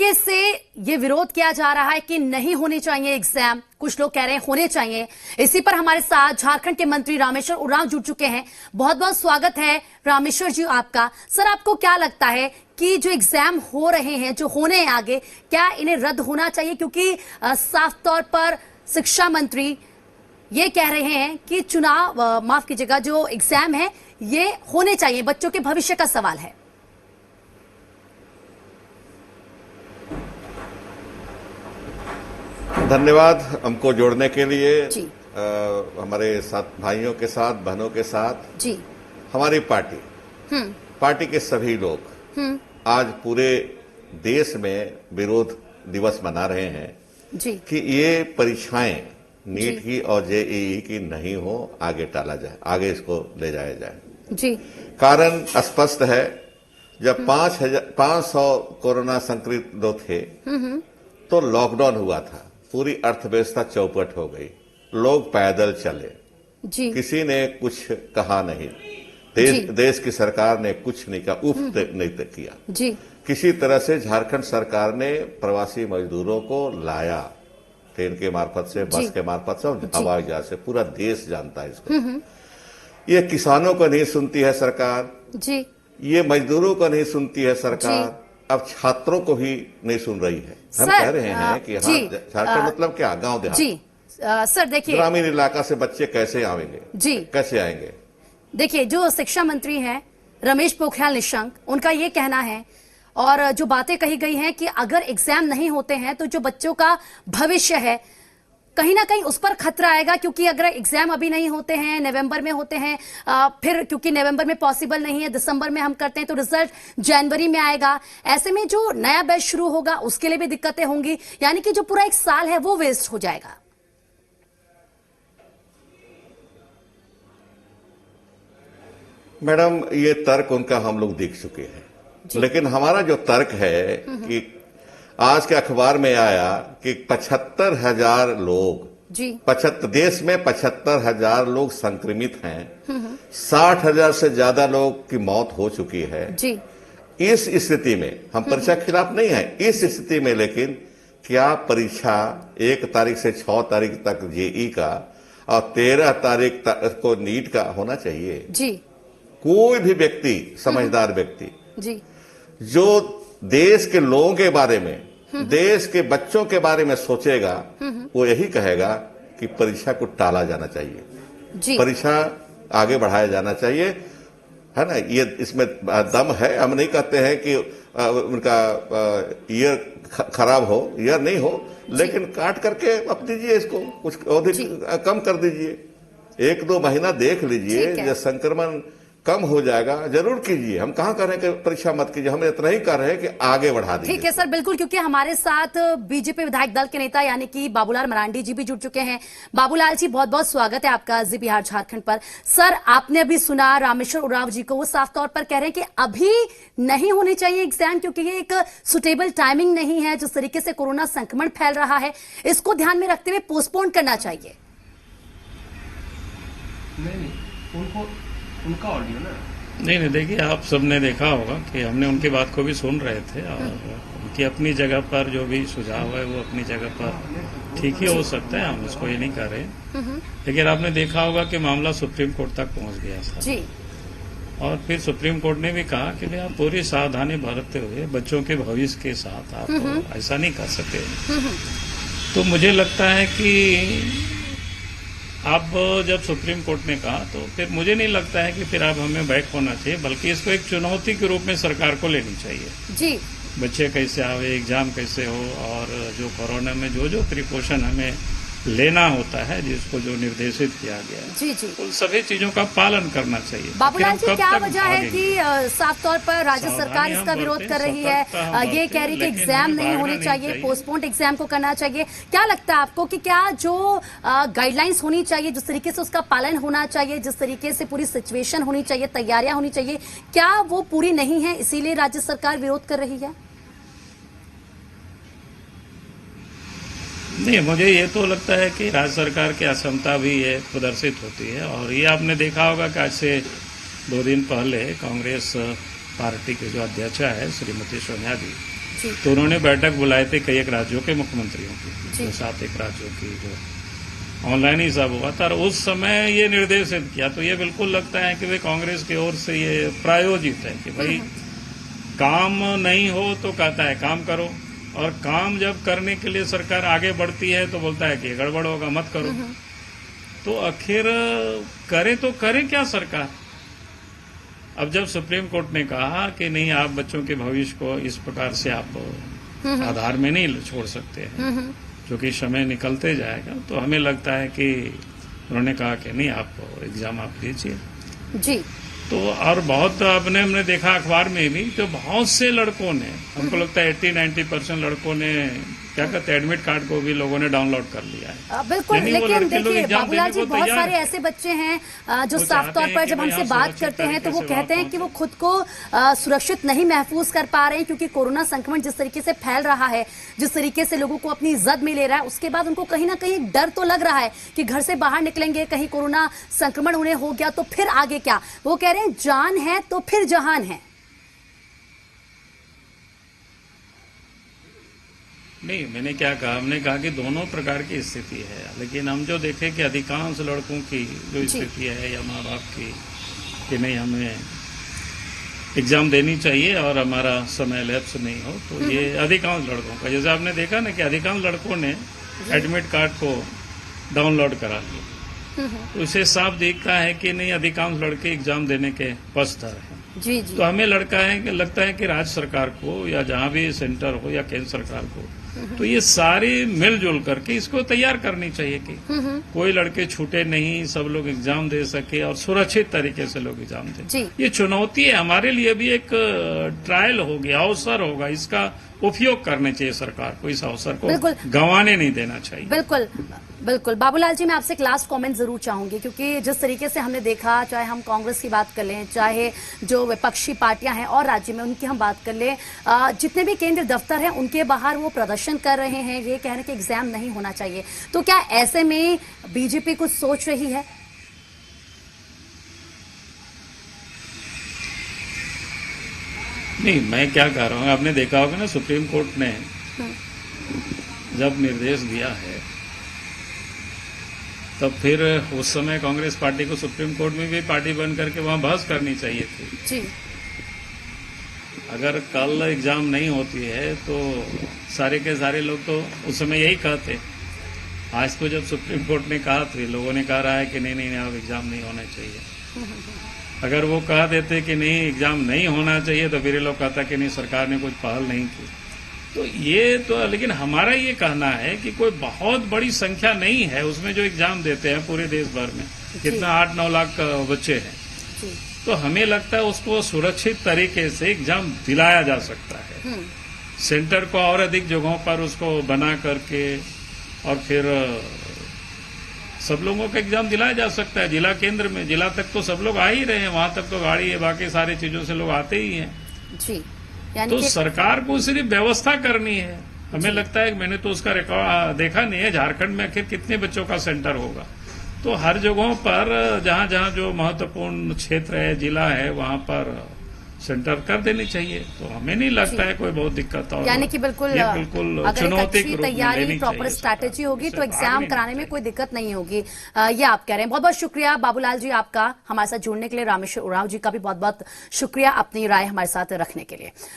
तरीके से ये विरोध किया जा रहा है कि नहीं होने चाहिए एग्जाम, कुछ लोग कह रहे हैं होने चाहिए। इसी पर हमारे साथ झारखंड के मंत्री रामेश्वर उरांव जुड़ चुके हैं। बहुत बहुत स्वागत है रामेश्वर जी आपका। सर, आपको क्या लगता है कि जो एग्जाम हो रहे हैं, जो होने हैं आगे, क्या इन्हें रद्द होना चाहिए? क्योंकि साफ तौर पर शिक्षा मंत्री ये कह रहे हैं कि चुनाव माफ कीजिएगा, जो एग्जाम है ये होने चाहिए, बच्चों के भविष्य का सवाल है। धन्यवाद हमको जोड़ने के लिए। जी। हमारे साथ भाइयों के साथ, बहनों के साथ जी। हमारी पार्टी के सभी लोग आज पूरे देश में विरोध दिवस मना रहे हैं जी। कि ये परीक्षाएं नीट की और जेईई की नहीं हो, आगे टाला जाए, आगे इसको ले जाया जाए। जी। कारण स्पष्ट है, जब 500 कोरोना संक्रमित लोग थे तो लॉकडाउन हुआ था, पूरी अर्थव्यवस्था चौपट हो गई, लोग पैदल चले जी। किसी ने कुछ कहा नहीं, देश की सरकार ने कुछ नहीं कहा, उफ नहीं किया जी। किसी तरह से झारखंड सरकार ने प्रवासी मजदूरों को लाया, ट्रेन के मार्फत से, बस के मार्फत से और हवाई जहाज से। पूरा देश जानता है इसको। ये किसानों को नहीं सुनती है सरकार जी, ये मजदूरों को नहीं सुनती है सरकार, अब छात्रों को भी नहीं सुन रही है। हम कह रहे हैं कि हाँ, झारखंड मतलब क्या, गांव देहात। जी सर, देखिए ग्रामीण इलाका से बच्चे कैसे आएंगे जी, कैसे आएंगे? देखिए, जो शिक्षा मंत्री हैं रमेश पोखरियाल निशंक, उनका ये कहना है और जो बातें कही गई हैं कि अगर एग्जाम नहीं होते हैं तो जो बच्चों का भविष्य है कहीं ना कहीं उस पर खतरा आएगा। क्योंकि अगर एग्जाम अभी नहीं होते हैं, नवंबर में होते हैं, फिर क्योंकि नवंबर में पॉसिबल नहीं है, दिसंबर में हम करते हैं तो रिजल्ट जनवरी में आएगा। ऐसे में जो नया बैच शुरू होगा उसके लिए भी दिक्कतें होंगी, यानी कि जो पूरा एक साल है वो वेस्ट हो जाएगा। मैडम, ये तर्क उनका हम लोग देख चुके हैं, लेकिन हमारा जो तर्क है कि आज के अखबार में आया कि 75,000 लोग जी, देश में 75,000 लोग संक्रमित हैं, 60,000 से ज्यादा लोग की मौत हो चुकी है जी। इस स्थिति में हम परीक्षा के खिलाफ नहीं है, इस स्थिति में लेकिन क्या परीक्षा 1 तारीख से 6 तारीख तक जेई का और 13 तारीख तक को नीट का होना चाहिए? जी। कोई भी व्यक्ति, समझदार व्यक्ति जी, जो देश के लोगों के बारे में, देश के बच्चों के बारे में सोचेगा, वो यही कहेगा कि परीक्षा को टाला जाना चाहिए जी। परीक्षा आगे बढ़ाया जाना चाहिए, है ना? ये इसमें दम है। हम नहीं कहते हैं कि उनका ईयर खराब हो, ईयर नहीं हो, लेकिन काट करके अब दीजिए, इसको कुछ अधिक कम कर दीजिए, 1-2 महीना देख लीजिए, जब संक्रमण कम हो जाएगा जरूर कीजिए। हम कहां कह रहे हैं कि परीक्षा मत कीजिए, हम इतना ही कर रहे हैं कि आगे बढ़ा दीजिए। ठीक है सर, बिल्कुल, क्योंकि हमारे साथ बीजेपी विधायक दल के नेता यानी कि बाबूलाल मरांडी जी भी जुड़ चुके हैं। बाबूलाल जी, बहुत बहुत स्वागत है आपका जी बिहार झारखंड पर। सर, आपने अभी सुना रामेश्वर उरांव जी को, वो साफ तौर पर कह रहे हैं कि अभी नहीं होनी चाहिए एग्जाम, क्योंकि ये एक सुटेबल टाइमिंग नहीं है। जिस तरीके से कोरोना संक्रमण फैल रहा है, इसको ध्यान में रखते हुए पोस्टपोन करना चाहिए। नहीं, उनका ऑडियो ना नहीं, देखिए, आप सबने देखा होगा कि हमने उनकी बात को भी सुन रहे थे और उनकी अपनी जगह पर जो भी सुझाव है वो अपनी जगह पर ठीक ही हो सकता है, हम उसको ये नहीं कर रहे। लेकिन आपने देखा होगा कि मामला सुप्रीम कोर्ट तक पहुंच गया था जी, और फिर सुप्रीम कोर्ट ने भी कहा कि आप पूरी सावधानी बरतते हुए बच्चों के भविष्य के साथ आप ऐसा नहीं कर सकते। तो मुझे लगता है कि अब जब सुप्रीम कोर्ट ने कहा तो फिर मुझे नहीं लगता है कि फिर अब हमें बैक होना चाहिए, बल्कि इसको एक चुनौती के रूप में सरकार को लेनी चाहिए। जी, बच्चे कैसे आवे, एग्जाम कैसे हो, और जो कोरोना में जो जो प्रिकॉशन हमें लेना होता है, जिसको जो निर्देशित किया गया है, जी जी, उन सभी चीजों का पालन करना चाहिए। बाबूलाल जी, क्या वजह है कि साफ तौर पर राज्य सरकार इसका विरोध कर रही है, ये कह रही है कि एग्जाम नहीं होने चाहिए, पोस्टपोन्ड एग्जाम को करना चाहिए? क्या लगता है आपको कि क्या जो गाइडलाइंस होनी चाहिए, जिस तरीके से उसका पालन होना चाहिए, जिस तरीके से पूरी सिचुएशन होनी चाहिए, तैयारियां होनी चाहिए, क्या वो पूरी नहीं है, इसीलिए राज्य सरकार विरोध कर रही है? नहीं, मुझे ये तो लगता है कि राज्य सरकार की असमता भी ये प्रदर्शित होती है। और ये आपने देखा होगा कि आज से 2 दिन पहले कांग्रेस पार्टी के जो अध्यक्षा है श्रीमती सोनिया जी, जी। तो उन्होंने बैठक बुलाए थे कई एक राज्यों के मुख्यमंत्रियों की, जी। तो 7 राज्यों की, जो ऑनलाइन ही सब हुआ था। और उस समय ये निर्देशित किया, तो ये बिल्कुल लगता है कि वे कांग्रेस की ओर से ये प्रायोजित है कि भाई काम नहीं हो तो कहता है काम करो, और काम जब करने के लिए सरकार आगे बढ़ती है तो बोलता है कि गड़बड़ होगा, मत करो। तो आखिर करे तो करे क्या सरकार? अब जब सुप्रीम कोर्ट ने कहा कि नहीं, आप बच्चों के भविष्य को इस प्रकार से आप आधार में नहीं छोड़ सकते हैं, क्योंकि समय निकलते जाएगा, तो हमें लगता है कि उन्होंने कहा कि नहीं, आप एग्जाम आप लीजिए। जी। तो और बहुत हमने देखा अखबार में भी, तो बहुत से लड़कों ने, हमको लगता है 80-90% लड़कों ने क्या कहते हैं, एडमिट कार्ड को भी लोगों ने डाउनलोड कर लिया है। बिल्कुल, यानी वो लेकिन लड़के लोग देखिए एग्जाम बाबूलाल देने जी, को बहुत तैयार सारे हैं। ऐसे बच्चे हैं जो वो साफ चाहते तौर हैं पर कि जब भाई हमसे हम बात सुरक्षित करते हैं तो वो तरीके से कहते हैं वहाँ कि वो खुद को सुरक्षित नहीं महसूस कर पा रहे हैं, क्योंकि कोरोना संक्रमण जिस तरीके से फैल रहा है, जिस तरीके से लोगों को अपनी जद में ले रहा है, उसके बाद उनको कहीं ना कहीं डर तो लग रहा है कि घर से बाहर निकलेंगे, कहीं कोरोना संक्रमण उन्हें हो गया तो फिर आगे क्या। वो कह रहे हैं जान है तो फिर जहान है। नहीं, मैंने क्या कहा, हमने कहा कि दोनों प्रकार की स्थिति है, लेकिन हम जो देखें कि अधिकांश लड़कों की जो स्थिति है या माँ बाप की कि नहीं, हमें एग्जाम देनी चाहिए और हमारा समय लैप्स नहीं हो, तो ये अधिकांश लड़कों का, जैसे आपने देखा ना कि अधिकांश लड़कों ने एडमिट कार्ड को डाउनलोड करा लिया, तो इसे साफ दिखता है कि नहीं, अधिकांश लड़के एग्जाम देने के पक्षधर हैं। जी जी। तो हमें लगता है कि राज्य सरकार को या जहां भी सेंटर हो या केंद्र सरकार को, तो ये सारी मिलजुल करके इसको तैयार करनी चाहिए कि कोई लड़के छूटे नहीं, सब लोग एग्जाम दे सके और सुरक्षित तरीके से लोग एग्जाम दें। ये चुनौती है हमारे लिए भी, एक ट्रायल होगी, अवसर होगा, इसका उपयोग करने चाहिए सरकार को, इस अवसर को गंवाने नहीं देना चाहिए। बिल्कुल बिल्कुल। बाबूलाल जी, मैं आपसे एक लास्ट कमेंट जरूर चाहूंगी, क्योंकि जिस तरीके से हमने देखा, चाहे हम कांग्रेस की बात कर लें, चाहे जो विपक्षी पार्टियां हैं और राज्य में उनकी हम बात कर लें, जितने भी केंद्र दफ्तर हैं उनके बाहर वो प्रदर्शन कर रहे हैं, ये कह रहे हैं कि एग्जाम नहीं होना चाहिए। तो क्या ऐसे में बीजेपी कुछ सोच रही है? नहीं, मैं क्या कह रहा हूँ, आपने देखा होगा ना, सुप्रीम कोर्ट ने जब निर्देश दिया है, तब फिर उस समय कांग्रेस पार्टी को सुप्रीम कोर्ट में भी पार्टी बन करके वहां बहस करनी चाहिए थी। जी। अगर कल एग्जाम नहीं होती है तो सारे के सारे लोग तो उस समय यही कहते। आज तो जब सुप्रीम कोर्ट ने कहा, तो लोगों ने कहा रहा है कि नहीं नहीं, अब एग्जाम नहीं होना चाहिए। अगर वो कह देते कि नहीं, एग्जाम नहीं होना चाहिए, तो फिर ये लोग कहता कि नहीं, सरकार ने कुछ पहल नहीं की। तो ये तो, लेकिन हमारा ये कहना है कि कोई बहुत बड़ी संख्या नहीं है उसमें जो एग्जाम देते हैं पूरे देश भर में, कितना 8-9 लाख बच्चे हैं। तो हमें लगता है उसको सुरक्षित तरीके से एग्जाम दिलाया जा सकता है। सेंटर को और अधिक जगहों पर उसको बना करके और फिर सब लोगों का एग्जाम दिलाया जा सकता है। जिला केंद्र में, जिला तक तो सब लोग आ ही रहे हैं, वहां तक तो गाड़ी है, बाकी सारी चीजों से लोग आते ही हैं। जी। तो सरकार को सिर्फ व्यवस्था करनी है। हमें लगता है, मैंने तो उसका रिकॉर्ड देखा नहीं है, झारखंड में आखिर कितने बच्चों का सेंटर होगा। तो हर जगहों पर जहां जहां जो महत्वपूर्ण क्षेत्र है, जिला है, वहां पर सेंटर कर देनी चाहिए। तो हमें नहीं लगता है कोई बहुत दिक्कत। और यानी कि बिल्कुल चुनौती की तैयारी, प्रॉपर स्ट्रैटेजी होगी तो एग्जाम कराने में कोई दिक्कत नहीं होगी, ये आप कह रहे हैं। बहुत बहुत शुक्रिया बाबूलाल जी आपका हमारे साथ जुड़ने के लिए। रामेश्वर उरांव जी का भी बहुत बहुत शुक्रिया अपनी राय हमारे साथ रखने के लिए।